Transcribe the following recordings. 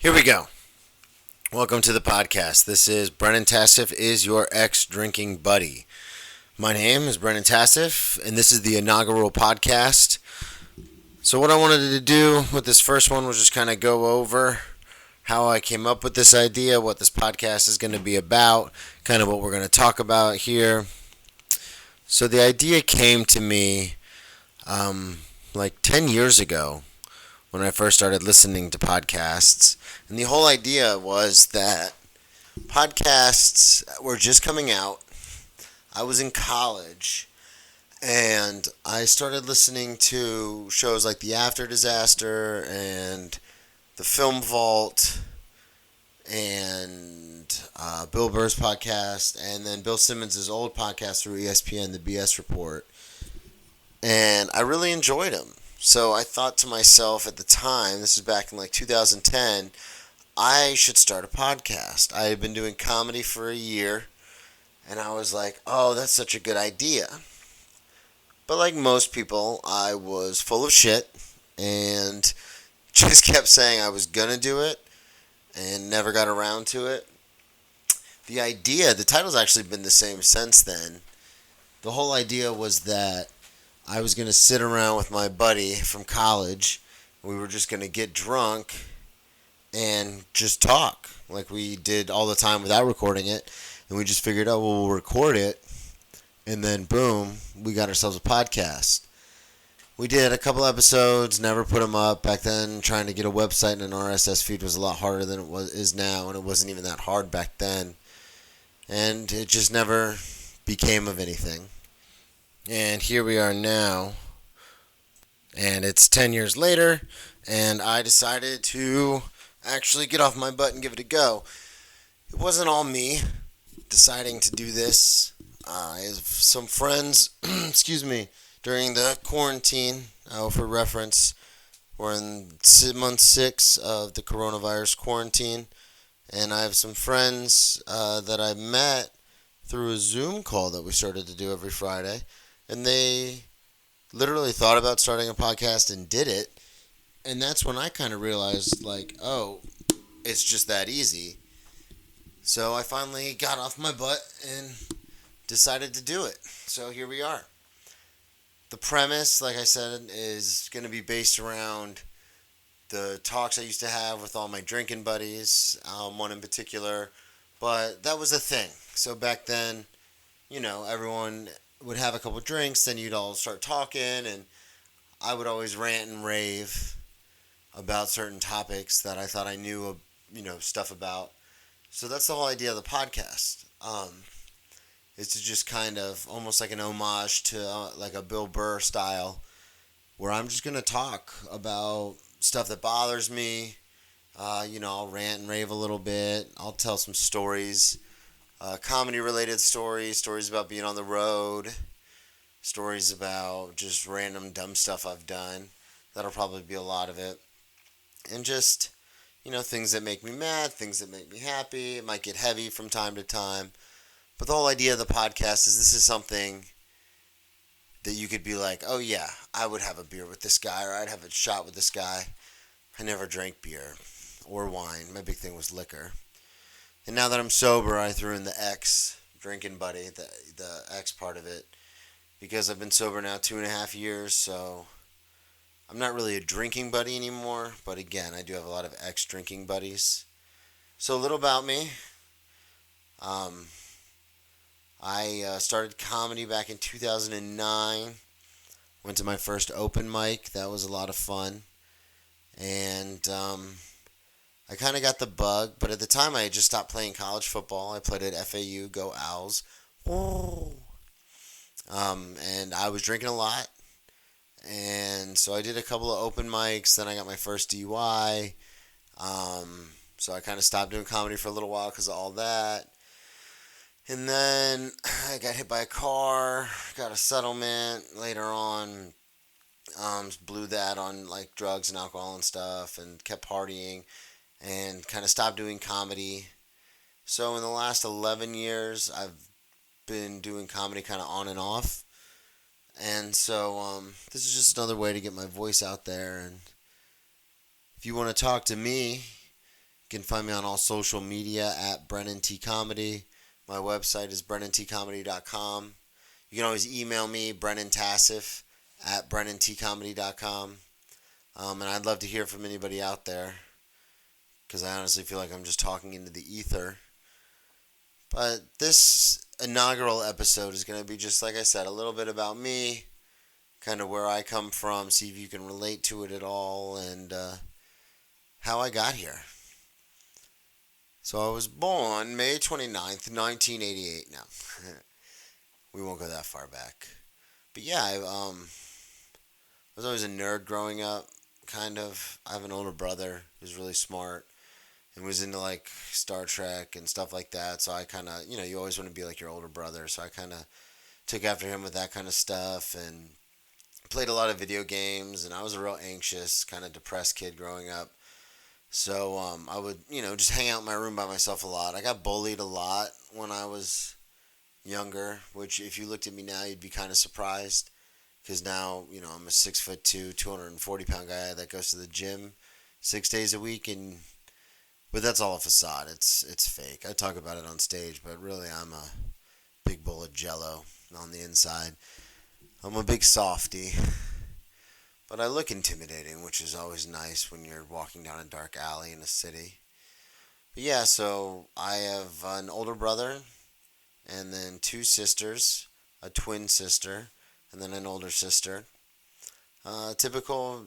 Here we go. Welcome to the podcast. This is Brennan Tassif is your ex-drinking buddy. My name is Brennan Tassif, and this is the inaugural podcast. So what I wanted to do with this first one was just kind of go over how I came up with this idea, what this podcast is going to be about, kind of what we're going to talk about here. So the idea came to me like 10 years ago when I first started listening to podcasts. And the whole idea was that podcasts were just coming out. I was in college and I started listening to shows like The After Disaster and The Film Vault and Bill Burr's podcast, and then Bill Simmons' old podcast through ESPN, The BS Report. And I really enjoyed them. So I thought to myself at the time, this is back in like 2010, I should start a podcast. I had been doing comedy for a year, and I was like, oh, that's such a good idea. But like most people, I was full of shit and just kept saying I was going to do it and never got around to it. The title's actually been the same since then. The whole idea was that I was going to sit around with my buddy from college. We were just going to get drunk and just talk like we did all the time without recording it. And we just figured, oh, well, we'll record it. And then, boom, we got ourselves a podcast. We did a couple episodes, never put them up. Back then, trying to get a website and an RSS feed was a lot harder than is now. And it wasn't even that hard back then. And it just never became of anything. And here we are now, and it's 10 years later, and I decided to actually get off my butt and give it a go. It wasn't all me deciding to do this. I have some friends, during the quarantine, for reference, we're in month 6 of the coronavirus quarantine, and I have some friends that I met through a Zoom call that we started to do every Friday. And they literally thought about starting a podcast and did it. And that's when I kind of realized, like, oh, it's just that easy. So I finally got off my butt and decided to do it. So here we are. The premise, like I said, is going to be based around the talks I used to have with all my drinking buddies, one in particular. But that was a thing. So back then, everyone would have a couple drinks, then you'd all start talking, and I would always rant and rave about certain topics that I thought I knew, stuff about. So that's the whole idea of the podcast. Is to just kind of almost like an homage to like a Bill Burr style, where I'm just gonna talk about stuff that bothers me. I'll rant and rave a little bit. I'll tell some stories. Comedy-related stories about being on the road, stories about just random dumb stuff I've done. That'll probably be a lot of it. And just, things that make me mad, things that make me happy. It might get heavy from time to time. But the whole idea of the podcast is this is something that you could be like, oh yeah, I would have a beer with this guy, or I'd have a shot with this guy. I never drank beer or wine. My big thing was liquor. And now that I'm sober, I threw in the ex drinking buddy, the ex part of it, because I've been sober now 2.5 years. So I'm not really a drinking buddy anymore. But again, I do have a lot of ex drinking buddies. So a little about me. I started comedy back in 2009. Went to my first open mic. That was a lot of fun. And I kind of got the bug, but at the time I had just stopped playing college football. I played at FAU, go Owls. Oh. And I was drinking a lot. And so I did a couple of open mics. Then I got my first DUI. So I kind of stopped doing comedy for a little while because of all that. And then I got hit by a car, got a settlement later on. Blew that on like drugs and alcohol and stuff, and kept partying. And kind of stopped doing comedy. So in the last 11 years, I've been doing comedy kind of on and off. And so this is just another way to get my voice out there. And if you want to talk to me, You can find me on all social media at Brennan T Comedy. My website is brennantcomedy.com. You can always email me, brennantassif at brennantcomedy.com. And I'd love to hear from anybody out there because I honestly feel like I'm just talking into the ether. But this inaugural episode is going to be just like I said, a little bit about me, kind of where I come from, see if you can relate to it at all, and how I got here. So I was born May 29th, 1988. Now, we won't go that far back. But yeah, I was always a nerd growing up, kind of. I have an older brother who's really smart and was into like Star Trek and stuff like that. So I kind of, you always want to be like your older brother. So I kind of took after him with that kind of stuff and played a lot of video games. And I was a real anxious, kind of depressed kid growing up. So I would, just hang out in my room by myself a lot. I got bullied a lot when I was younger, which if you looked at me now, you'd be kind of surprised. Because now, I'm a 6'2", 240-pound guy that goes to the gym 6 days a week, but that's all a facade. It's fake. I talk about it on stage, but really I'm a big bowl of jello on the inside. I'm a big softy, but I look intimidating, which is always nice when you're walking down a dark alley in a city. But yeah, so I have an older brother, and then two sisters, a twin sister, and then an older sister. Typical,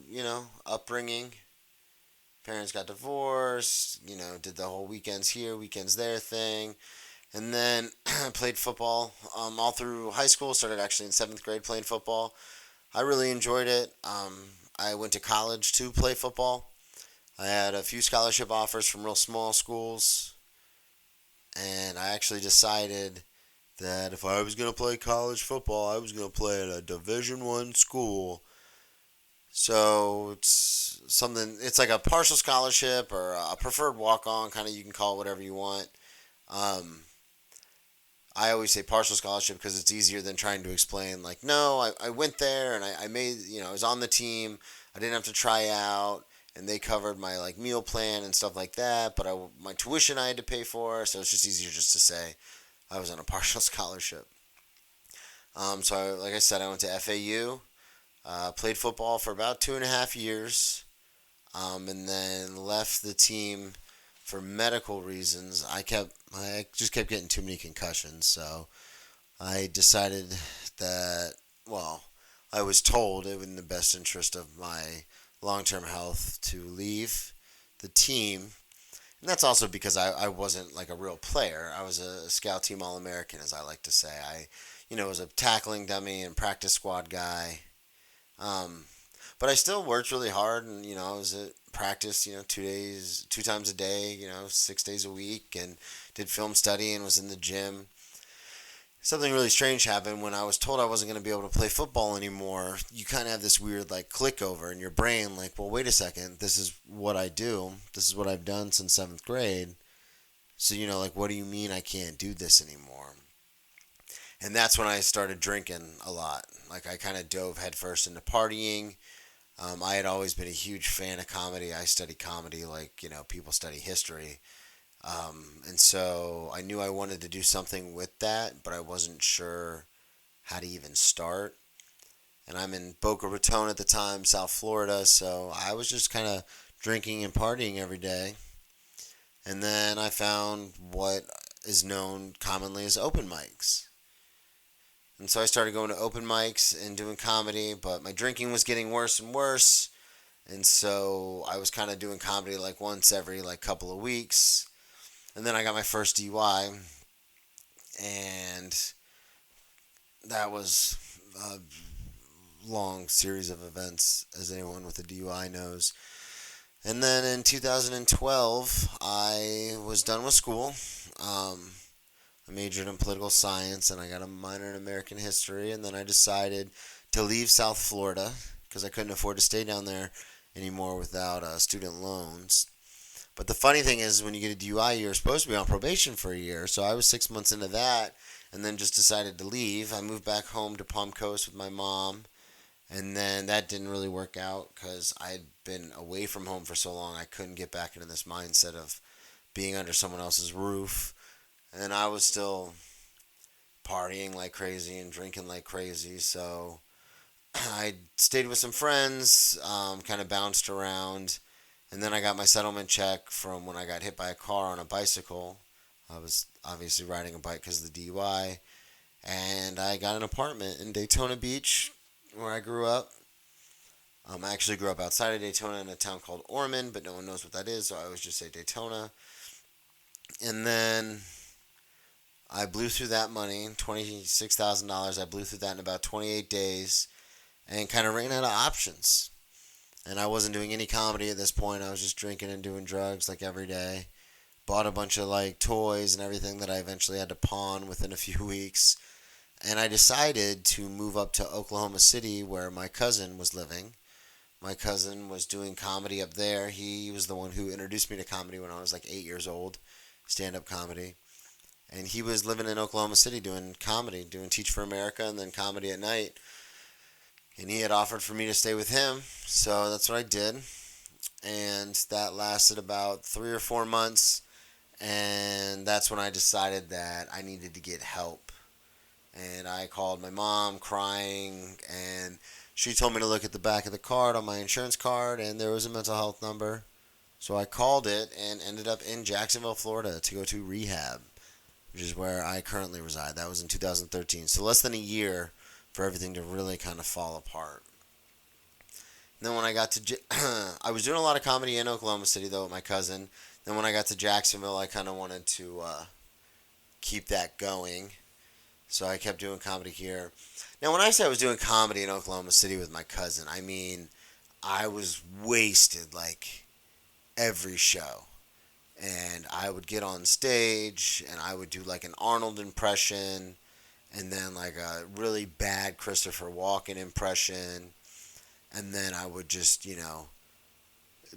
upbringing. Parents got divorced, did the whole weekends here, weekends there thing. And then I played football all through high school. Started actually in 7th grade playing football. I really enjoyed it. I went to college to play football. I had a few scholarship offers from real small schools. And I actually decided that if I was going to play college football, I was going to play at a Division I school. So it's like a partial scholarship or a preferred walk-on, kind of, you can call it whatever you want. I always say partial scholarship because it's easier than trying to explain, like, no, I went there and I made, I was on the team. I didn't have to try out, and they covered my, like, meal plan and stuff like that, but my tuition I had to pay for, so it's just easier just to say I was on a partial scholarship. Like I said, I went to FAU, played football for about 2.5 years, and then left the team for medical reasons. I just kept getting too many concussions, so I decided that, I was told it was in the best interest of my long-term health to leave the team. And that's also because I wasn't like a real player. I was a scout team All-American, as I like to say. I was a tackling dummy and practice squad guy. But I still worked really hard, and I was at practice, 2 times a day, 6 days a week, and did film study and was in the gym. Something really strange happened when I was told I wasn't going to be able to play football anymore. You kind of have this weird like click over in your brain, like, well, wait a second, this is what I do. This is what I've done since 7th grade. So, like, what do you mean I can't do this anymore? And that's when I started drinking a lot. Like, I kind of dove headfirst into partying. I had always been a huge fan of comedy. I studied comedy like, people study history. And so I knew I wanted to do something with that, but I wasn't sure how to even start. And I'm in Boca Raton at the time, South Florida, so I was just kind of drinking and partying every day. And then I found what is known commonly as open mics. And so I started going to open mics and doing comedy, but my drinking was getting worse and worse. And so I was kind of doing comedy like once every like couple of weeks. And then I got my first DUI, and that was a long series of events, as anyone with a DUI knows. And then in 2012, I was done with school. I majored in political science, and I got a minor in American history, and then I decided to leave South Florida because I couldn't afford to stay down there anymore without student loans. But the funny thing is, when you get a DUI, you're supposed to be on probation for a year. So I was 6 months into that and then just decided to leave. I moved back home to Palm Coast with my mom. And then that didn't really work out because I'd been away from home for so long. I couldn't get back into this mindset of being under someone else's roof. And I was still partying like crazy and drinking like crazy. So I stayed with some friends, kind of bounced around. And then I got my settlement check from when I got hit by a car on a bicycle. I was obviously riding a bike because of the DUI. And I got an apartment in Daytona Beach where I grew up. I actually grew up outside of Daytona in a town called Ormond, but no one knows what that is, so I always just say Daytona. And then I blew through that money, $26,000. I blew through that in about 28 days and kind of ran out of options. And I wasn't doing any comedy at this point. I was just drinking and doing drugs like every day. Bought a bunch of like toys and everything that I eventually had to pawn within a few weeks. And I decided to move up to Oklahoma City where my cousin was living. My cousin was doing comedy up there. He was the one who introduced me to comedy when I was like 8 years old, stand-up comedy. And he was living in Oklahoma City doing comedy, doing Teach for America and then comedy at night. And he had offered for me to stay with him, so that's what I did. And that lasted about 3 or 4 months. And that's when I decided that I needed to get help. And I called my mom crying, and she told me to look at the back of the card on my insurance card, and there was a mental health number. So I called it and ended up in Jacksonville, Florida to go to rehab, which is where I currently reside. That was in 2013. So less than a year for everything to really kind of fall apart. And then when I got to, I was doing a lot of comedy in Oklahoma City though with my cousin. Then when I got to Jacksonville, I kind of wanted to keep that going. So I kept doing comedy here. Now, when I say I was doing comedy in Oklahoma City with my cousin, I mean I was wasted like every show. And I would get on stage and I would do like an Arnold impression and then like a really bad Christopher Walken impression. And then I would just,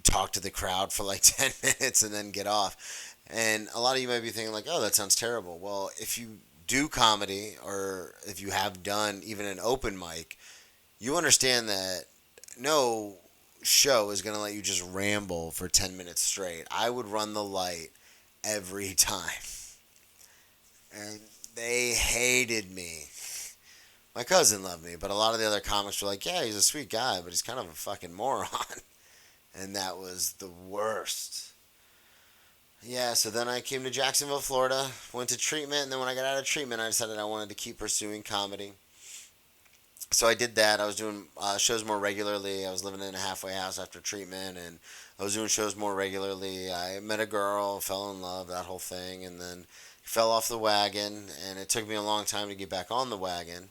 talk to the crowd for like 10 minutes and then get off. And a lot of you might be thinking like, oh, that sounds terrible. Well, if you do comedy or if you have done even an open mic, you understand that no show is going to let you just ramble for 10 minutes straight. I would run the light every time. And they hated me. My cousin loved me, but a lot of the other comics were like, yeah, he's a sweet guy, but he's kind of a fucking moron. And that was the worst. Yeah, so then I came to Jacksonville, Florida, went to treatment, and then when I got out of treatment, I decided I wanted to keep pursuing comedy. So I did that. I was doing shows more regularly. I was living in a halfway house after treatment, and I was doing shows more regularly. I met a girl, fell in love, that whole thing, and then fell off the wagon, and it took me a long time to get back on the wagon.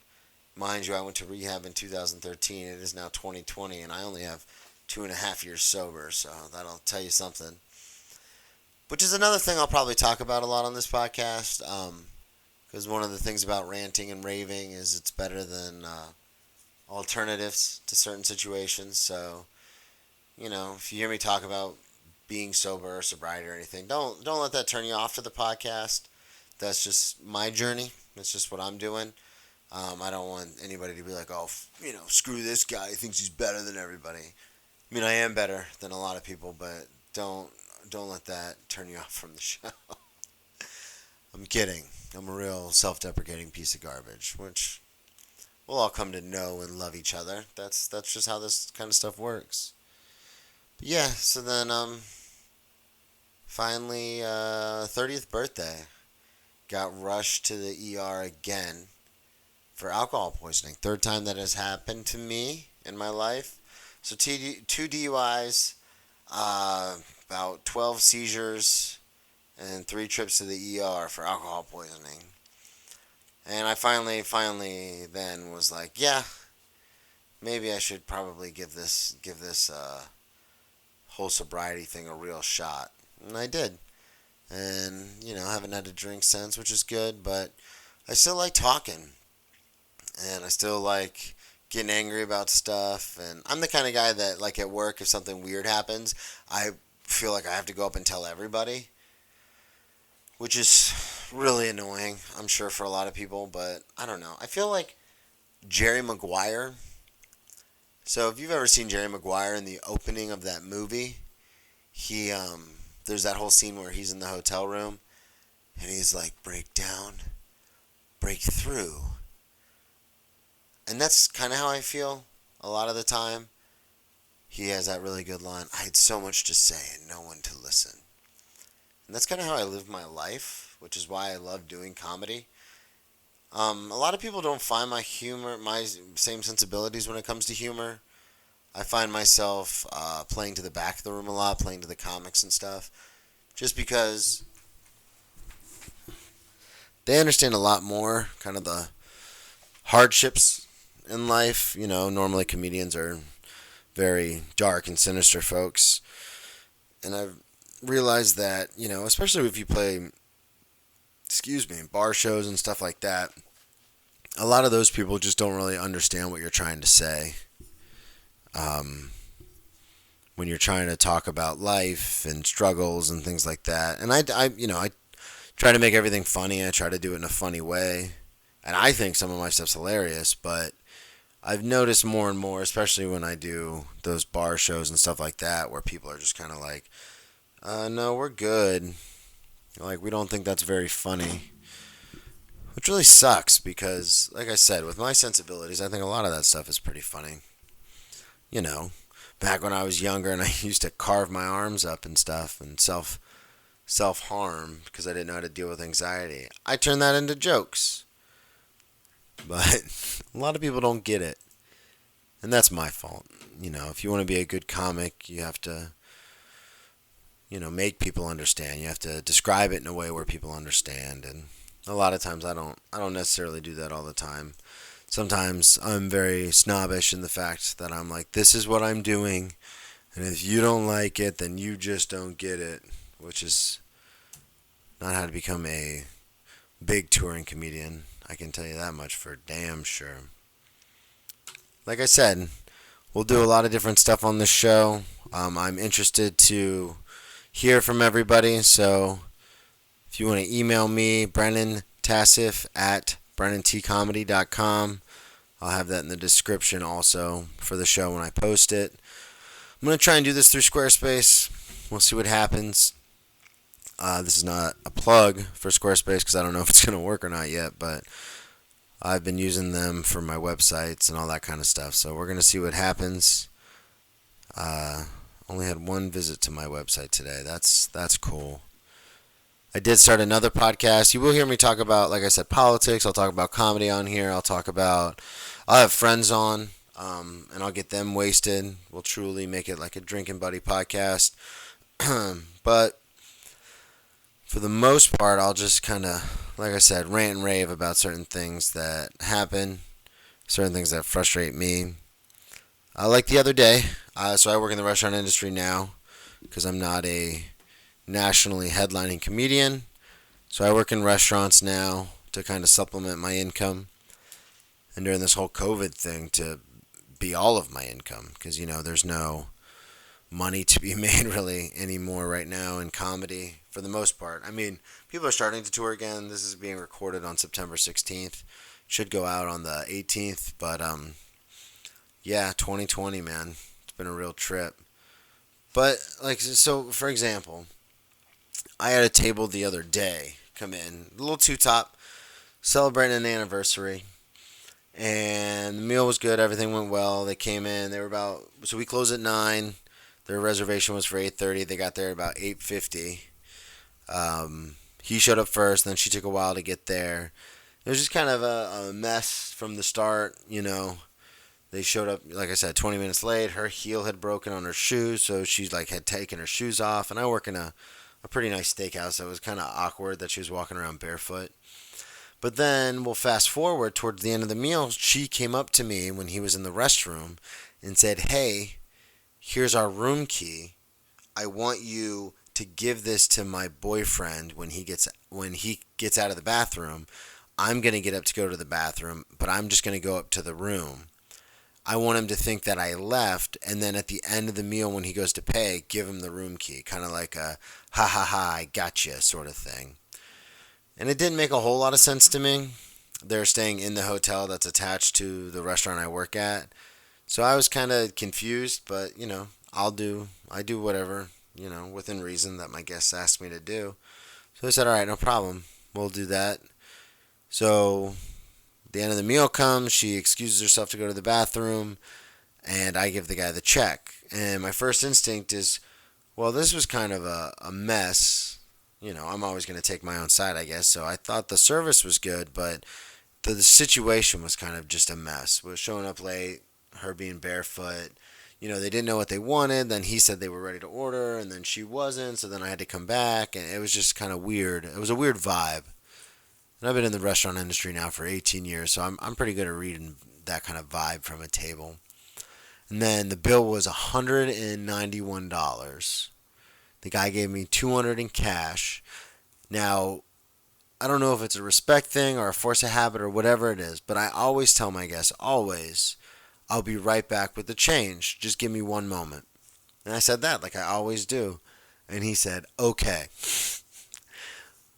Mind you, I went to rehab in 2013. It is now 2020, and I only have 2.5 years sober, so that'll tell you something. Which is another thing I'll probably talk about a lot on this podcast, because one of the things about ranting and raving is it's better than alternatives to certain situations. So, if you hear me talk about being sober or sobriety or anything, don't let that turn you off to the podcast. That's just my journey. That's just what I'm doing. I don't want anybody to be like, oh, screw this guy. He thinks he's better than everybody. I mean, I am better than a lot of people, but don't let that turn you off from the show. I'm kidding. I'm a real self-deprecating piece of garbage, which we'll all come to know and love each other. That's just how this kind of stuff works. But yeah, so then finally 30th birthday, got rushed to the ER again for alcohol poisoning. Third time that has happened to me in my life. So two DUIs, about 12 seizures, and 3 trips to the ER for alcohol poisoning. And I finally then was like, yeah, maybe I should probably give this whole sobriety thing a real shot. And I did. And, haven't had a drink since, which is good, but I still like talking. And I still like getting angry about stuff. And I'm the kind of guy that, like at work, if something weird happens, I feel like I have to go up and tell everybody, which is really annoying, I'm sure, for a lot of people. But I don't know. I feel like Jerry Maguire So if you've ever seen Jerry Maguire in the opening of that movie, he there's that whole scene where he's in the hotel room and he's like, break down, break through. And that's kind of how I feel a lot of the time. He has that really good line, I had so much to say and no one to listen. And that's kind of how I live my life, which is why I love doing comedy. A lot of people don't find my same sensibilities when it comes to humor. I find myself playing to the back of the room a lot, playing to the comics and stuff, just because they understand a lot more kind of the hardships in life. Normally comedians are very dark and sinister folks. And I've realized that, especially if you play, bar shows and stuff like that, a lot of those people just don't really understand what you're trying to say. When you're trying to talk about life and struggles and things like that. And I try to make everything funny. I try to do it in a funny way. And I think some of my stuff's hilarious, but I've noticed more and more, especially when I do those bar shows and stuff like that, where people are just kind of like, no, we're good. Like, we don't think that's very funny. Which really sucks because, like I said, with my sensibilities, I think a lot of that stuff is pretty funny. Back when I was younger and I used to carve my arms up and stuff and self-harm because I didn't know how to deal with anxiety. I turned that into jokes. But a lot of people don't get it. And that's my fault. If you want to be a good comic, you have to, make people understand. You have to describe it in a way where people understand. And a lot of times I don't necessarily do that all the time. Sometimes I'm very snobbish in the fact that I'm like, this is what I'm doing. And if you don't like it, then you just don't get it. Which is not how to become a big touring comedian. I can tell you that much for damn sure. Like I said, we'll do a lot of different stuff on this show. I'm interested to hear from everybody. So if you want to email me, Brennan Tassif at BrennanTComedy.com. I'll have that in the description also for the show when I post it. I'm going to try and do this through Squarespace. We'll see what happens. This is not a plug for Squarespace because I don't know if it's going to work or not yet, but I've been using them for my websites and all that kind of stuff. So we're going to see what happens. Only had one visit to my website today. That's cool. I did start another podcast. You will hear me talk about, like I said, politics. I'll talk about comedy on here. I'll have friends on, and I'll get them wasted. We'll truly make it like a drinking buddy podcast. But for the most part, I'll just kind of, like I said, rant and rave about certain things that happen, certain things that frustrate me. Like the other day, so I work in the restaurant industry now because I'm not a nationally headlining comedian. So I work in restaurants now to kind of supplement my income. And during this whole COVID thing, to be all of my income because, there's no money to be made really anymore right now in comedy for the most part. I mean, people are starting to tour again. This is being recorded on September 16th. Should go out on the 18th, but yeah, 2020, man. It's been a real trip. But so for example, I had a table the other day come in, a little two-top, celebrating an anniversary. And the meal was good. Everything went well. They came in. So we closed at 9. Their reservation was for 8:30. They got there about 8:50. He showed up first. Then she took a while to get there. It was just kind of a mess from the start. They showed up, like I said, 20 minutes late. Her heel had broken on her shoes, so she had taken her shoes off. And I work in a pretty nice steakhouse, so it was kind of awkward that she was walking around barefoot. But then we'll fast forward towards the end of the meal. She came up to me when he was in the restroom and said, "Hey, here's our room key. I want you to give this to my boyfriend when he gets out of the bathroom. I'm going to get up to go to the bathroom, but I'm just going to go up to the room. I want him to think that I left, and then at the end of the meal when he goes to pay, give him the room key, kind of like a ha ha ha, I gotcha sort of thing." And it didn't make a whole lot of sense to me. They're staying in the hotel that's attached to the restaurant I work at. So I was kind of confused, but I do whatever, within reason that my guests asked me to do. So I said, all right, no problem. We'll do that. So the end of the meal comes. She excuses herself to go to the bathroom, and I give the guy the check. And my first instinct is, well, this was kind of a mess. I'm always going to take my own side, I guess. So I thought the service was good, but the situation was kind of just a mess. Was showing up late, her being barefoot. They didn't know what they wanted. Then he said they were ready to order, and then she wasn't. So then I had to come back, and it was just kind of weird. It was a weird vibe. And I've been in the restaurant industry now for 18 years, so I'm pretty good at reading that kind of vibe from a table. And then the bill was $191. The guy gave me $200 in cash. Now, I don't know if it's a respect thing or a force of habit or whatever it is, but I always tell my guests, always, I'll be right back with the change. Just give me one moment. And I said that like I always do. And he said, okay.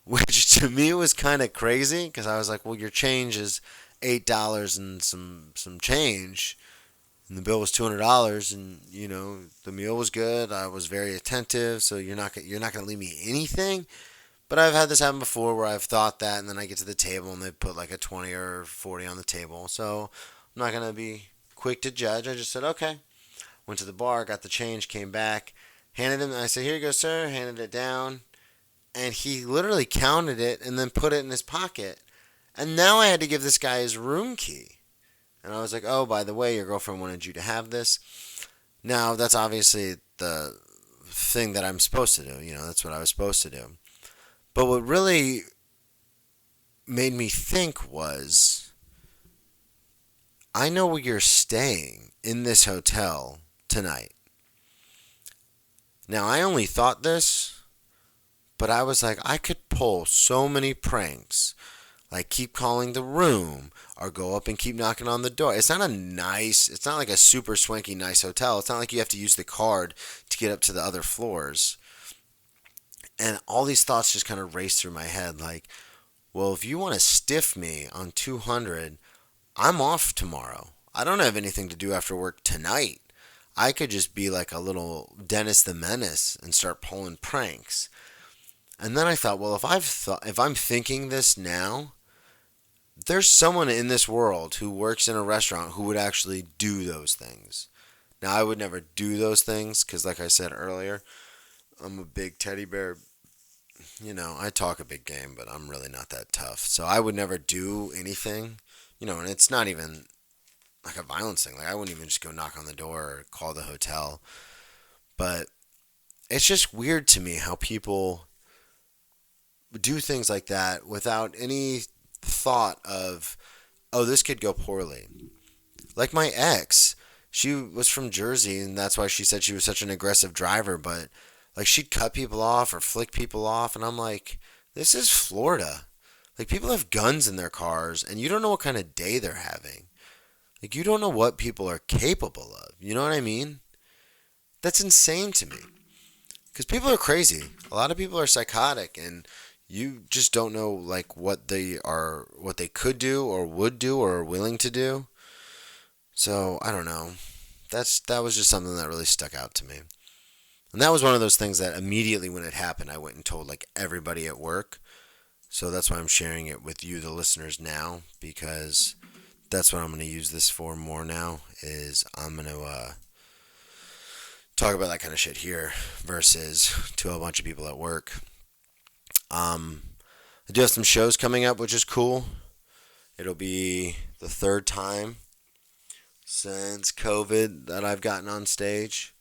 Which to me was kind of crazy because I was like, well, your change is $8 and some change. And the bill was $200, and the meal was good. I was very attentive, so you're not gonna leave me anything. But I've had this happen before where I've thought that, and then I get to the table and they put like a 20 or 40 on the table. So I'm not gonna be quick to judge. I just said okay. Went to the bar, got the change, came back, handed him. I said, "Here you go, sir." Handed it down, and he literally counted it and then put it in his pocket. And now I had to give this guy his room key. And I was like, oh, by the way, your girlfriend wanted you to have this. Now, that's obviously the thing that I'm supposed to do. That's what I was supposed to do. But what really made me think was, I know where you're staying in this hotel tonight. Now, I only thought this, but I was like, I could pull so many pranks. Like keep calling the room or go up and keep knocking on the door. It's not like a super swanky nice hotel. It's not like you have to use the card to get up to the other floors. And all these thoughts just kind of race through my head like, well, if you want to stiff me on 200, I'm off tomorrow. I don't have anything to do after work tonight. I could just be like a little Dennis the Menace and start pulling pranks. And then I thought, well, if I'm thinking this now, there's someone in this world who works in a restaurant who would actually do those things. Now, I would never do those things because, like I said earlier, I'm a big teddy bear. I talk a big game, but I'm really not that tough. So I would never do anything, and it's not even like a violence thing. Like, I wouldn't even just go knock on the door or call the hotel. But it's just weird to me how people do things like that without any thought of, oh, this could go poorly. Like my ex, she was from Jersey, and that's why she said she was such an aggressive driver, but like she'd cut people off or flick people off, and I'm like, this is Florida. Like people have guns in their cars, and you don't know what kind of day they're having. Like you don't know what people are capable of. You know what I mean? That's insane to me. Because people are crazy. A lot of people are psychotic, and you just don't know like what they could do or would do or are willing to do. So I don't know. That was just something that really stuck out to me. And that was one of those things that immediately when it happened, I went and told like everybody at work. So that's why I'm sharing it with you, the listeners, now, because that's what I'm going to use this for more now. Is I'm going to talk about that kind of shit here versus to a bunch of people at work. I do have some shows coming up, which is cool. It'll be the third time since COVID that I've gotten on stage.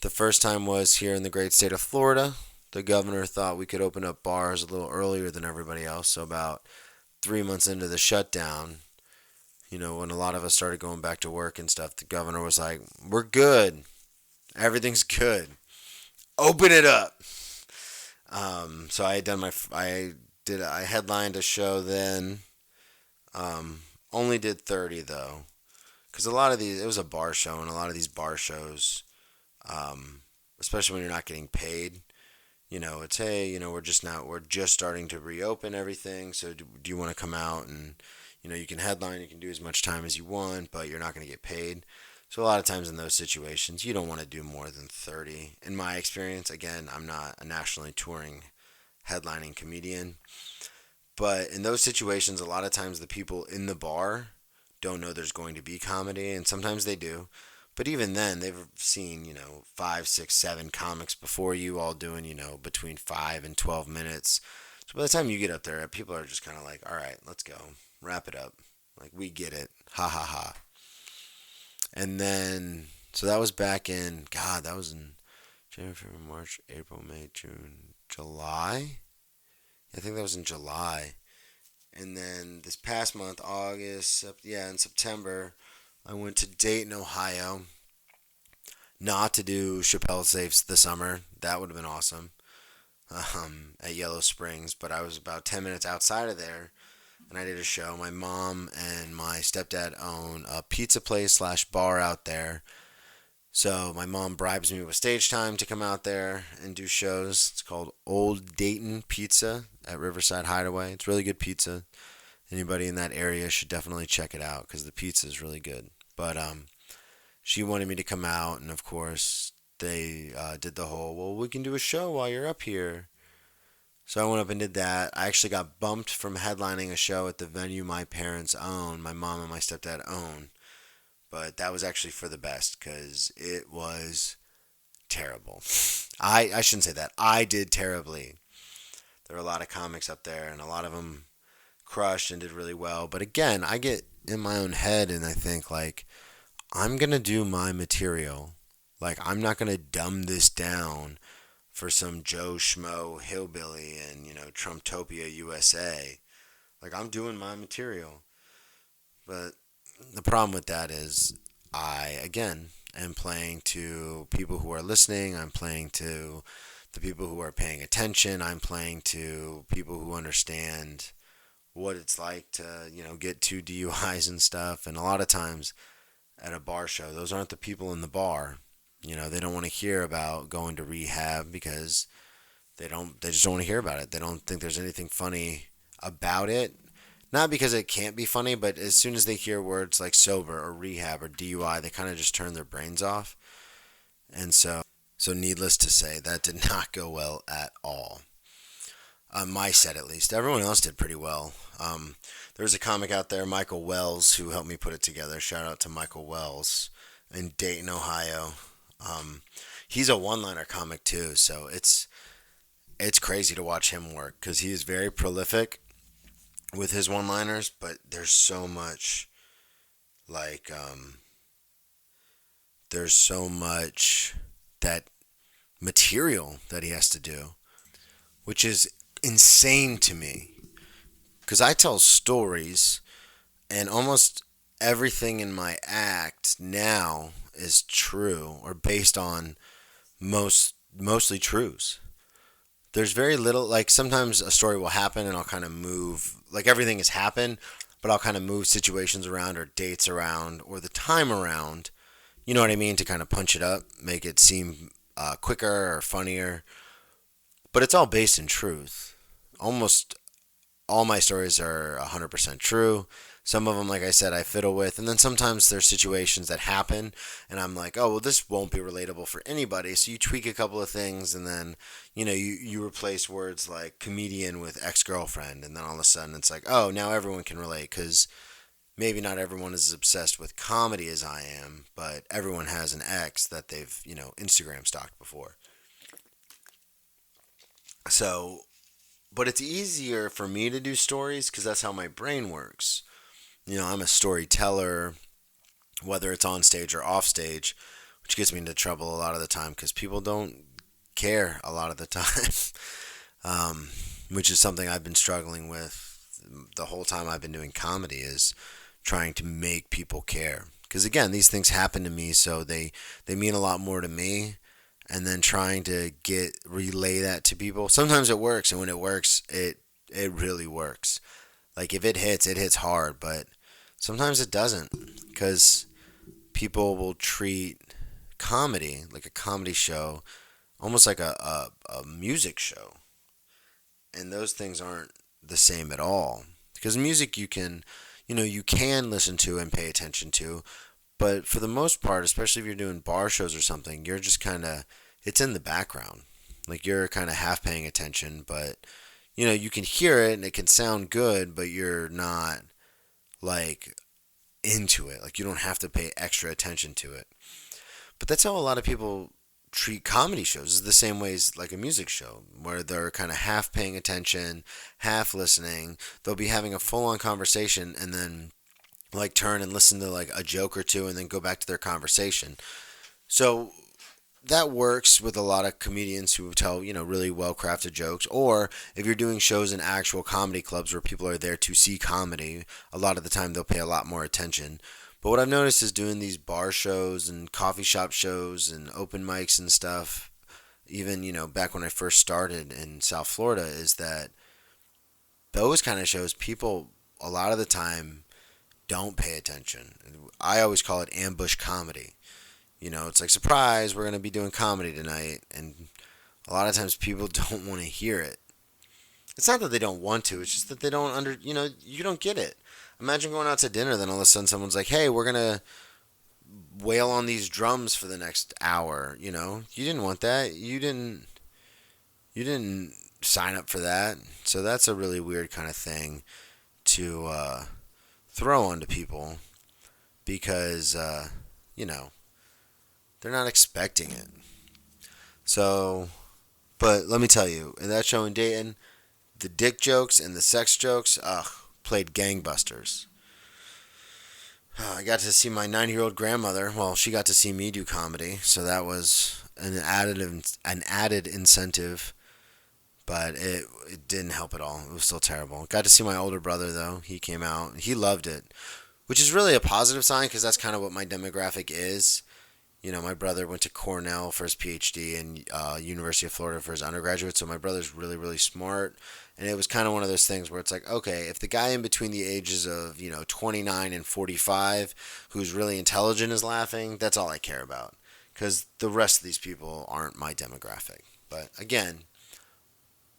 The first time was here in the great state of Florida. The governor thought we could open up bars a little earlier than everybody else. So about 3 months into the shutdown, when a lot of us started going back to work and stuff, the governor was like, we're good. Everything's good. Open it up. So I headlined a show then. Only did 30 though, because a lot of these, it was a bar show, and a lot of these bar shows, especially when you're not getting paid, it's hey, we're just starting to reopen everything. So do you want to come out and you can headline, you can do as much time as you want, but you're not going to get paid. So a lot of times in those situations, you don't want to do more than 30. In my experience, again, I'm not a nationally touring headlining comedian, but in those situations, a lot of times the people in the bar don't know there's going to be comedy, and sometimes they do. But even then, they've seen, five, six, seven comics before you, all doing, between 5 and 12 minutes. So by the time you get up there, people are just kind of like, all right, let's go, wrap it up. Like, we get it. Ha ha ha. And then, so that was back in, God, that was in January, February, March, April, May, June, July? I think that was in July. And then this past month, August, yeah, in September, I went to Dayton, Ohio. Not to do Chappelle Saves the Summer. That would have been awesome. At Yellow Springs. But I was about 10 minutes outside of there. And I did a show. My mom and my stepdad own a pizza place slash bar out there. So my mom bribes me with stage time to come out there and do shows. It's called Old Dayton Pizza at Riverside Hideaway. It's really good pizza. Anybody in that area should definitely check it out because the pizza is really good. But she wanted me to come out, and of course they did the whole, well, we can do a show while you're up here. So I went up and did that. I actually got bumped from headlining a show at the venue my parents own, my mom and my stepdad own. But that was actually for the best because it was terrible. I shouldn't say that. I did terribly. There were a lot of comics up there, and a lot of them crushed and did really well. But again, I get in my own head and I think, like, I'm going to do my material. Like, I'm not going to dumb this down for some Joe Schmo hillbilly in, Trumptopia, USA. Like, I'm doing my material. But the problem with that is I, again, am playing to people who are listening. I'm playing to the people who are paying attention. I'm playing to people who understand what it's like to, get 2 DUIs and stuff. And a lot of times at a bar show, those aren't the people in the bar. They don't want to hear about going to rehab because they just don't want to hear about it. They don't think there's anything funny about it. Not because it can't be funny, but as soon as they hear words like sober or rehab or DUI, they kind of just turn their brains off. And so needless to say, that did not go well at all. On my set, at least. Everyone else did pretty well. There's a comic out there, Michael Wells, who helped me put it together. Shout out to Michael Wells in Dayton, Ohio. He's a one-liner comic too, so it's crazy to watch him work because he is very prolific with his one-liners, but there's so much, like, there's so much that material that he has to do, which is insane to me. Because I tell stories, and almost everything in my act now is true or based on mostly truths. There's very little, like, sometimes a story will happen and I'll kind of move, like, everything has happened, but I'll kind of move situations around or dates around or the time around, you know what I mean, to kind of punch it up, make it seem quicker or funnier. But it's all based in truth. Almost all my stories are 100% true. Some of them, like I said, I fiddle with. And then sometimes there's situations that happen, and I'm like, oh, well, this won't be relatable for anybody. So you tweak a couple of things, and then, you replace words like comedian with ex-girlfriend. And then all of a sudden it's like, oh, now everyone can relate because maybe not everyone is as obsessed with comedy as I am, but everyone has an ex that they've, Instagram stalked before. So, but it's easier for me to do stories because that's how my brain works. I'm a storyteller, whether it's on stage or off stage, which gets me into trouble a lot of the time because people don't care a lot of the time, which is something I've been struggling with the whole time I've been doing comedy is trying to make people care. Because again, these things happen to me, so they mean a lot more to me. And then trying to relay that to people. Sometimes it works, and when it works, it really works. Like if it hits hard, but sometimes it doesn't because people will treat comedy, like a comedy show, almost like a music show. And those things aren't the same at all. Because music you can listen to and pay attention to, But for the most part, especially if you're doing bar shows or something, you're just kind of, it's in the background. Like you're kind of half paying attention, but you can hear it and it can sound good, but you're not like into it. Like you don't have to pay extra attention to it. But that's how a lot of people treat comedy shows. It's the same way as like a music show, where they're kind of half paying attention, half listening. They'll be having a full on conversation and then like turn and listen to like a joke or two and then go back to their conversation. So that works with a lot of comedians who tell, really well crafted jokes. Or if you're doing shows in actual comedy clubs where people are there to see comedy, a lot of the time they'll pay a lot more attention. But what I've noticed is doing these bar shows and coffee shop shows and open mics and stuff, even, back when I first started in South Florida, is that those kind of shows, people a lot of the time don't pay attention. I always call it ambush comedy. It's like, surprise, we're going to be doing comedy tonight. And a lot of times people don't want to hear it. It's not that they don't want to, it's just that they don't you don't get it. Imagine going out to dinner, then all of a sudden someone's like, hey, we're going to wail on these drums for the next hour. You didn't want that. You didn't sign up for that. So that's a really weird kind of thing to throw onto people because, they're not expecting it. So, but let me tell you, in that show in Dayton, the dick jokes and the sex jokes, played gangbusters. I got to see my 90-year-old grandmother. Well, she got to see me do comedy, so that was an added incentive. But it didn't help at all. It was still terrible. Got to see my older brother though. He came out. He loved it, which is really a positive sign because that's kind of what my demographic is. My brother went to Cornell for his PhD and University of Florida for his undergraduate. So my brother's really, really smart. And it was kind of one of those things where it's like, okay, if the guy in between the ages of, 29 and 45 who's really intelligent is laughing, that's all I care about. Because the rest of these people aren't my demographic. But again,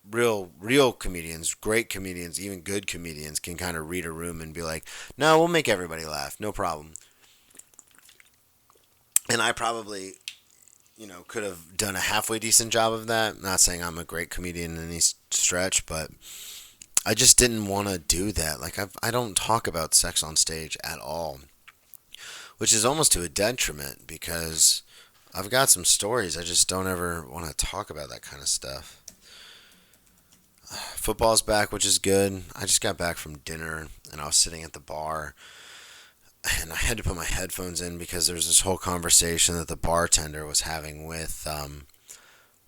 real comedians, great comedians, even good comedians can kind of read a room and be like, no, we'll make everybody laugh. No problem. And I probably, could have done a halfway decent job of that. Not saying I'm a great comedian in any stretch, but I just didn't want to do that. Like, I don't talk about sex on stage at all, which is almost to a detriment because I've got some stories. I just don't ever want to talk about that kind of stuff. Football's back, which is good. I just got back from dinner and I was sitting at the bar and I had to put my headphones in because there was this whole conversation that the bartender was having with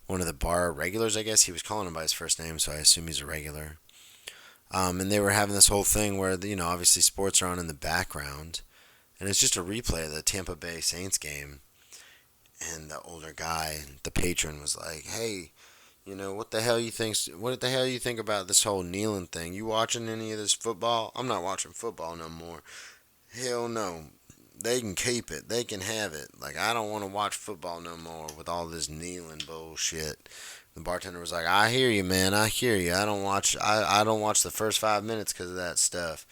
one of the bar regulars, I guess. He was calling him by his first name, so I assume he's a regular. And they were having this whole thing where, obviously sports are on in the background. And it's just a replay of the Tampa Bay Saints game. And the older guy, the patron, was like, hey, what the hell you think about this whole kneeling thing? You watching any of this football? I'm not watching football no more. Hell no. They can keep it. They can have it. Like, I don't want to watch football no more with all this kneeling bullshit. The bartender was like, I hear you, man. I hear you. I don't watch the first 5 minutes because of that stuff.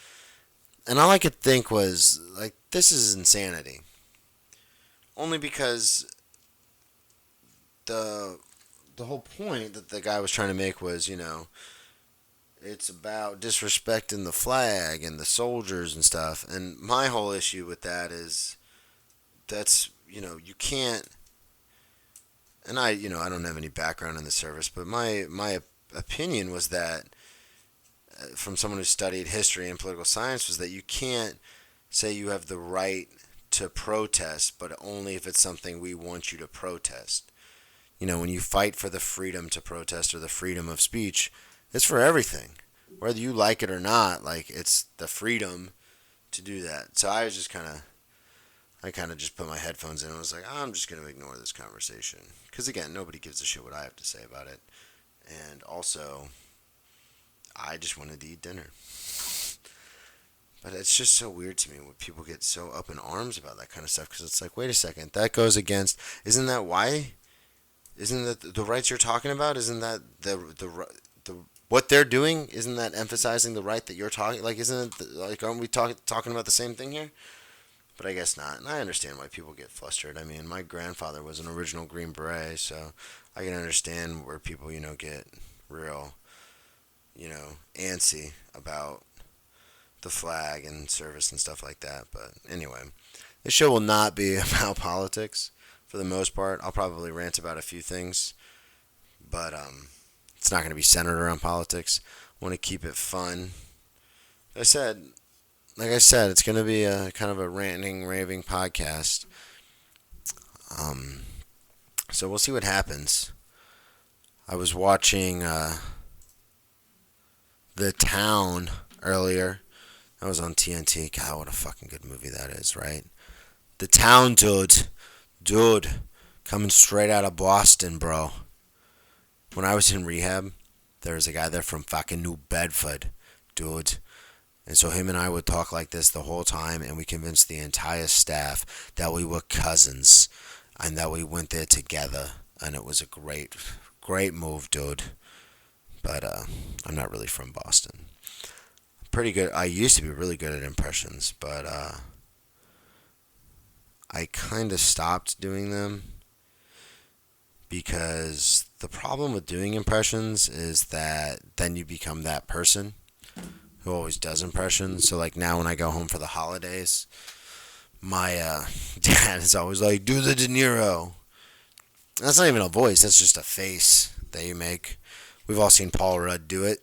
And all I could think was, like, this is insanity. Only because the whole point that the guy was trying to make was, it's about disrespecting the flag and the soldiers and stuff. And my whole issue with that is that's, you can't. And I don't have any background in the service, but my opinion was that from someone who studied history and political science was that you can't say you have the right to protest, but only if it's something we want you to protest. When you fight for the freedom to protest or the freedom of speech, it's for everything. Whether you like it or not, like, it's the freedom to do that. So I kind of just put my headphones in and was like, I'm just going to ignore this conversation. Because, again, nobody gives a shit what I have to say about it. And also, I just wanted to eat dinner. But it's just so weird to me when people get so up in arms about that kind of stuff. Because it's like, wait a second, that goes against, isn't that why? Isn't that the rights you're talking about? Isn't that the what they're doing? Isn't that emphasizing the right that you're talking? Like, isn't it like, aren't we talking about the same thing here? but I guess not. And I understand why people get flustered. I mean, my grandfather was an original Green Beret, so I can understand where people, get real, antsy about the flag and service and stuff like that. But anyway, this show will not be about politics for the most part. I'll probably rant about a few things, but it's not going to be centered around politics. I want to keep it fun. I said, like I said, it's going to be a kind of a ranting, raving podcast. Um, so we'll see what happens. I was watching The Town earlier. That was on TNT. God, what a fucking good movie that is, right? The Town, dude. Dude. Coming straight out of Boston, bro. When I was in rehab, there was a guy there from fucking New Bedford, dude. And so him and I would talk like this the whole time, and we convinced the entire staff that we were cousins and that we went there together. And it was a great, great move, dude. But I'm not really from Boston. Pretty good. I used to be really good at impressions, but I kind of stopped doing them because the problem with doing impressions is that then you become that person who always does impressions. So like now when I go home for the holidays, my dad is always like, do the De Niro. That's not even a voice. That's just a face that you make. We've all seen Paul Rudd do it.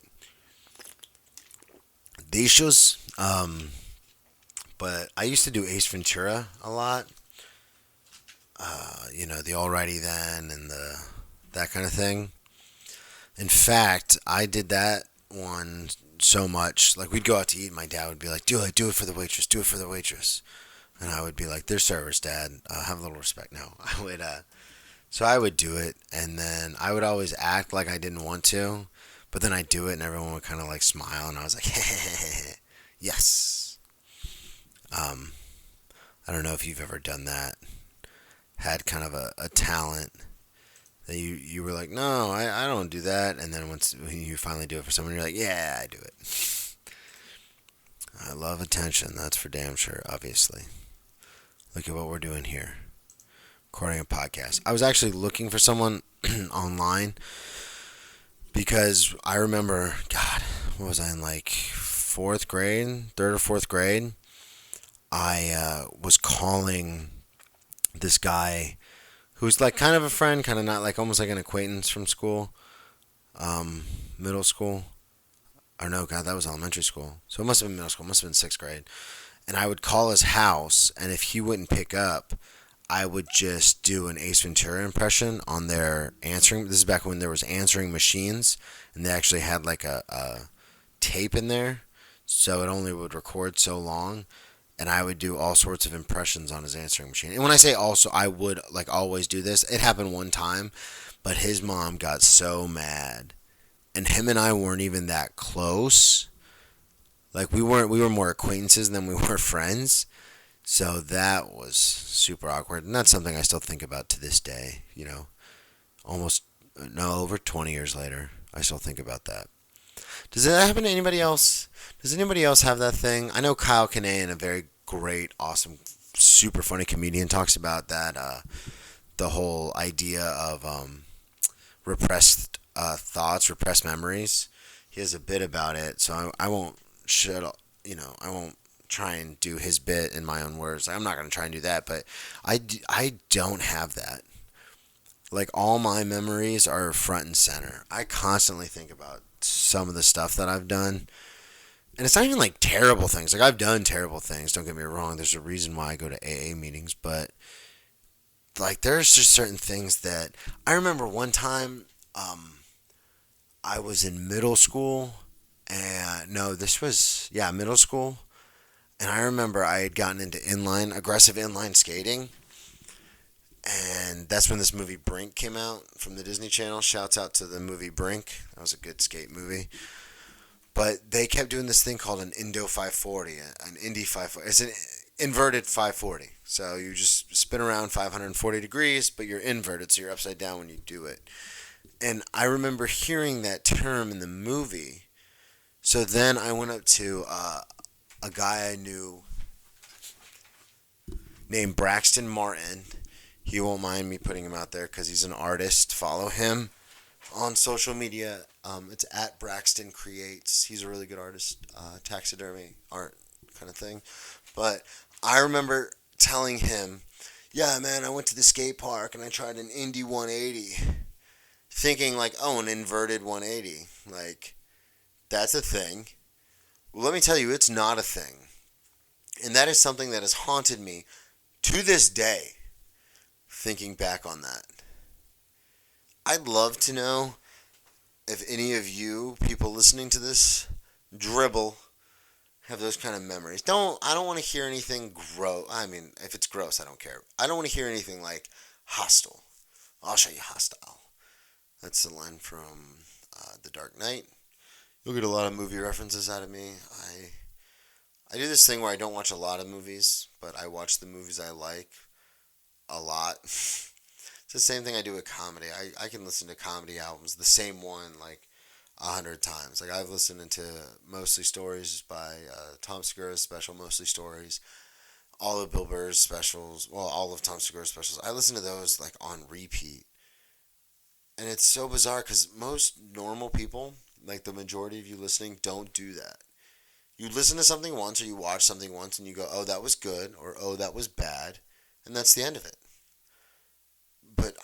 These shows, but I used to do Ace Ventura a lot. The Alrighty Then and that kind of thing. In fact, I did that one so much. Like we'd go out to eat, and my dad would be like, do it for the waitress, do it for the waitress. And I would be like, they're servers, Dad. Have a little respect. No, so I would do it, and then I would always act like I didn't want to, but then I'd do it, and everyone would kind of like smile, and I was like, yes. I don't know if you've ever done that. Had kind of a talent that you were like, no, I don't do that, and then when you finally do it for someone, you're like, yeah, I do it. I love attention, that's for damn sure, obviously. Look at what we're doing here. Recording a podcast. I was actually looking for someone online because I remember, God, what was I in, like fourth grade, third or fourth grade? I was calling this guy who's like kind of a friend, kind of not, like almost like an acquaintance from school, middle school. Or no, God, that was elementary school. So it must have been middle school. It must have been sixth grade. And I would call his house, and if he wouldn't pick up, I would just do an Ace Ventura impression on their answering. This is back when there was answering machines, and they actually had like a tape in there, so it only would record so long. And I would do all sorts of impressions on his answering machine. And when I say also, I would like always do this. It happened one time, but his mom got so mad, and him and I weren't even that close. Like we were more acquaintances than we were friends. So that was super awkward, and that's something I still think about to this day. Over 20 years later, I still think about that. Does it happen to anybody else? Does anybody else have that thing? I know Kyle Kinane, a very great, awesome, super funny comedian, talks about that, the whole idea of repressed thoughts, repressed memories. He has a bit about it, so I won't I won't try and do his bit in my own words. I'm not going to try and do that, but I don't have that. Like, all my memories are front and center. I constantly think about some of the stuff that I've done. And it's not even like terrible things. Like, I've done terrible things, don't get me wrong. There's a reason why I go to AA meetings, but like, there's just certain things that I remember one time. I was in middle school, and no, this was middle school, and I remember I had gotten into aggressive inline skating, and that's when this movie Brink came out from the Disney Channel. Shouts out to the movie Brink. That was a good skate movie. But they kept doing this thing called an Indo 540, an Indy 540. It's an inverted 540. So you just spin around 540 degrees, but you're inverted, so you're upside down when you do it. And I remember hearing that term in the movie. So then I went up to a guy I knew named Braxton Martin. He won't mind me putting him out there because he's an artist. Follow him on social media. It's at Braxton Creates. He's a really good artist, taxidermy art kind of thing. But I remember telling him, "Yeah, man, I went to the skate park and I tried an Indy 180," thinking like, "Oh, an inverted 180, like that's a thing." Well, let me tell you, it's not a thing, and that is something that has haunted me to this day. Thinking back on that, I'd love to know if any of you people listening to this dribble have those kind of memories. I don't want to hear anything gross. I mean, if it's gross, I don't care. I don't want to hear anything like hostile. I'll show you hostile. That's the line from The Dark Knight. You'll get a lot of movie references out of me. I do this thing where I don't watch a lot of movies, but I watch the movies I like a lot. It's the same thing I do with comedy. I can listen to comedy albums, the same one, like 100 times. Like I've listened to Mostly Stories by Tom Segura's special, Mostly Stories, all of Bill Burr's specials, well, all of Tom Segura's specials. I listen to those like on repeat, and it's so bizarre because most normal people, like the majority of you listening, don't do that. You listen to something once or you watch something once and you go, "Oh, that was good," or "Oh, that was bad," and that's the end of it. But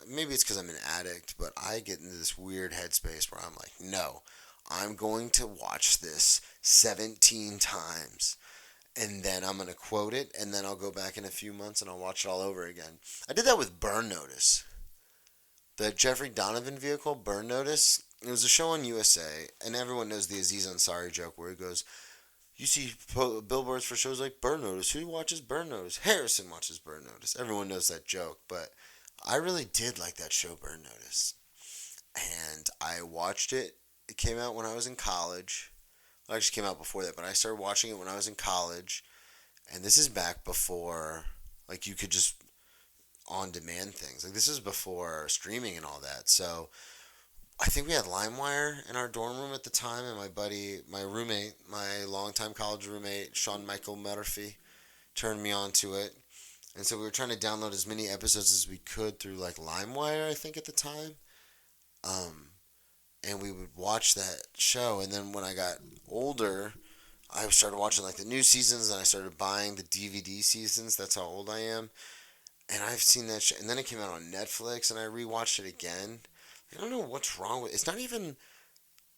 maybe it's because I'm an addict, but I get into this weird headspace where I'm like, no, I'm going to watch this 17 times. And then I'm going to quote it, and then I'll go back in a few months and I'll watch it all over again. I did that with Burn Notice. The Jeffrey Donovan vehicle, Burn Notice. It was a show on USA, and everyone knows the Aziz Ansari joke where he goes, "You see billboards for shows like Burn Notice. Who watches Burn Notice? Harrison watches Burn Notice." Everyone knows that joke, but I really did like that show, Burn Notice. And I watched it. It came out when I was in college. Well, it actually came out before that, but I started watching it when I was in college. And this is back before, like, you could just on demand things. Like, this is before streaming and all that. So I think we had LimeWire in our dorm room at the time, and my buddy, my roommate, my longtime college roommate, Sean Michael Murphy, turned me on to it. And so we were trying to download as many episodes as we could through like LimeWire, I think at the time. Um, and we would watch that show. And then when I got older, I started watching like the new seasons, and I started buying the DVD seasons. That's how old I am. And I've seen that show. And then it came out on Netflix, and I rewatched it again. I don't know what's wrong with it. It's not even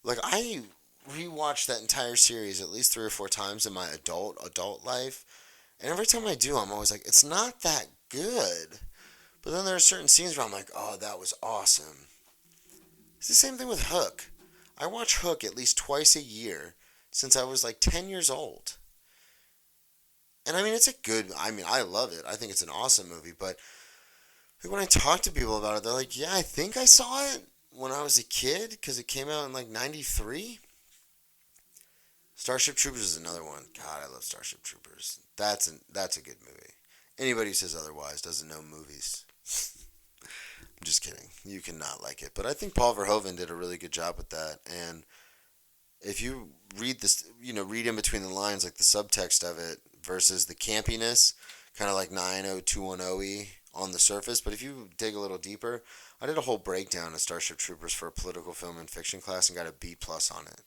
like I rewatched that entire series at least 3 or 4 times in my adult life. And every time I do, I'm always like, it's not that good. But then there are certain scenes where I'm like, oh, that was awesome. It's the same thing with Hook. I watch Hook at least twice a year since I was like 10 years old. And I mean, I love it. I think it's an awesome movie. But when I talk to people about it, they're like, yeah, I think I saw it when I was a kid because it came out in like 93. Starship Troopers is another one. God, I love Starship Troopers. That's a good movie. Anybody who says otherwise doesn't know movies. I'm just kidding. You cannot like it. But I think Paul Verhoeven did a really good job with that. And if you read this, read in between the lines, like the subtext of it versus the campiness, kind of like 90210E on the surface. But if you dig a little deeper, I did a whole breakdown of Starship Troopers for a political film and fiction class and got a B plus on it.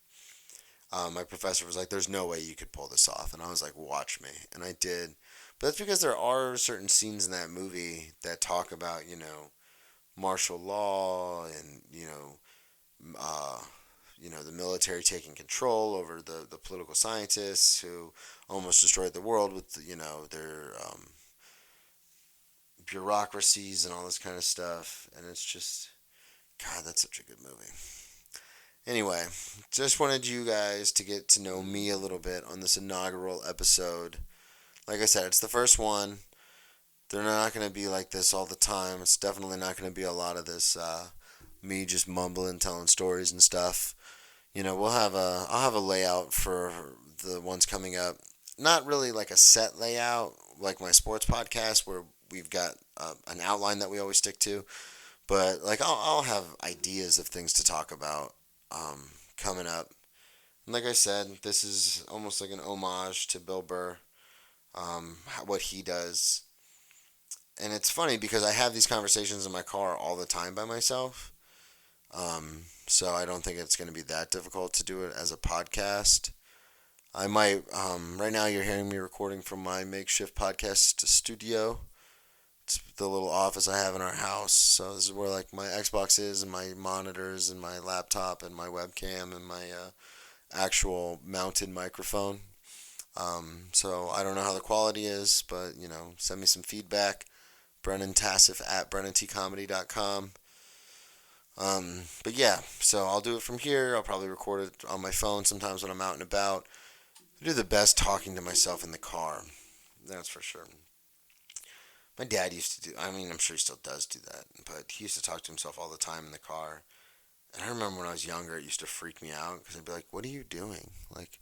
My professor was like, "There's no way you could pull this off," and I was like, "Watch me," and I did. But that's because there are certain scenes in that movie that talk about, martial law and uh, the military taking control over the political scientists who almost destroyed the world with their bureaucracies and all this kind of stuff. And it's just, God, that's such a good movie. Anyway, just wanted you guys to get to know me a little bit on this inaugural episode. Like I said, it's the first one. They're not going to be like this all the time. It's definitely not going to be a lot of this me just mumbling, telling stories and stuff. I'll have a layout for the ones coming up. Not really like a set layout like my sports podcast where we've got an outline that we always stick to, but like I'll have ideas of things to talk about coming up. And like I said, this is almost like an homage to Bill Burr. what he does. And it's funny because I have these conversations in my car all the time by myself. So I don't think it's going to be that difficult to do it as a podcast. I might, right now you're hearing me recording from my makeshift podcast studio. It's the little office I have in our house. So this is where like my Xbox is and my monitors and my laptop and my webcam and my actual mounted microphone. So I don't know how the quality is, but send me some feedback. Brennan Tassif at BrennanTComedy.com. But yeah, so I'll do it from here. I'll probably record it on my phone sometimes when I'm out and about. I do the best talking to myself in the car. That's for sure. My dad used to do, I mean, I'm sure he still does do that, but he used to talk to himself all the time in the car. And I remember when I was younger, it used to freak me out because I'd be like, what are you doing? Like,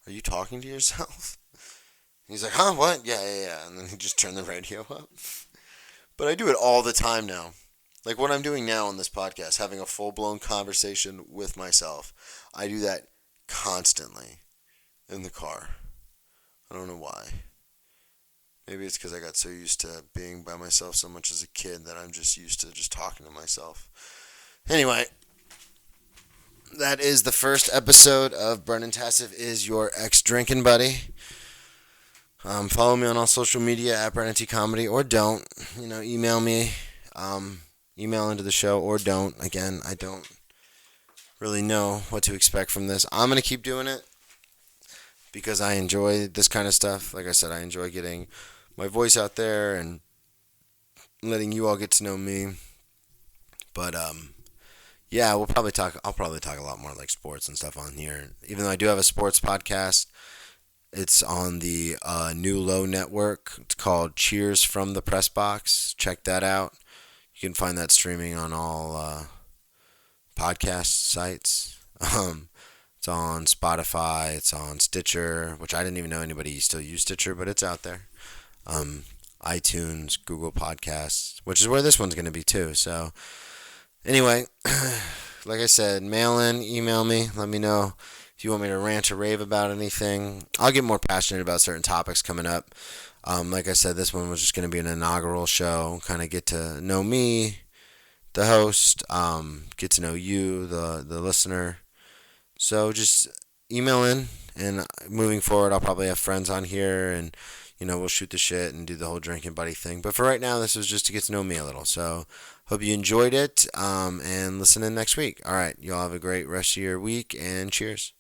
are you talking to yourself? And he's like, huh, what? Yeah, yeah, yeah. And then he just turned the radio up. But I do it all the time now. Like what I'm doing now on this podcast, having a full-blown conversation with myself. I do that constantly in the car. I don't know why. Maybe it's because I got so used to being by myself so much as a kid that I'm just used to just talking to myself. Anyway, that is the first episode of Brennan Tassif is Your Ex-Drinking Buddy. Follow me on all social media at Brennan T Comedy, or don't. Email me. Email into the show, or don't. Again, I don't really know what to expect from this. I'm going to keep doing it because I enjoy this kind of stuff. Like I said, I enjoy getting my voice out there and letting you all get to know me. But yeah, I'll probably talk a lot more like sports and stuff on here. Even though I do have a sports podcast, it's on the New Low Network. It's called Cheers from the Press Box. Check that out. You can find that streaming on all podcast sites. It's on Spotify. It's on Stitcher, which I didn't even know anybody still used Stitcher, but it's out there. iTunes, Google Podcasts, which is where this one's going to be too. So anyway, like I said, mail in, email me, let me know if you want me to rant or rave about anything. I'll get more passionate about certain topics coming up. Like I said, this one was just going to be an inaugural show, kind of get to know me, the host, get to know you, the listener. So just email in, and moving forward, I'll probably have friends on here, and we'll shoot the shit and do the whole drinking buddy thing. But for right now, this was just to get to know me a little. So hope you enjoyed it, and listen in next week. All right, y'all have a great rest of your week, and cheers.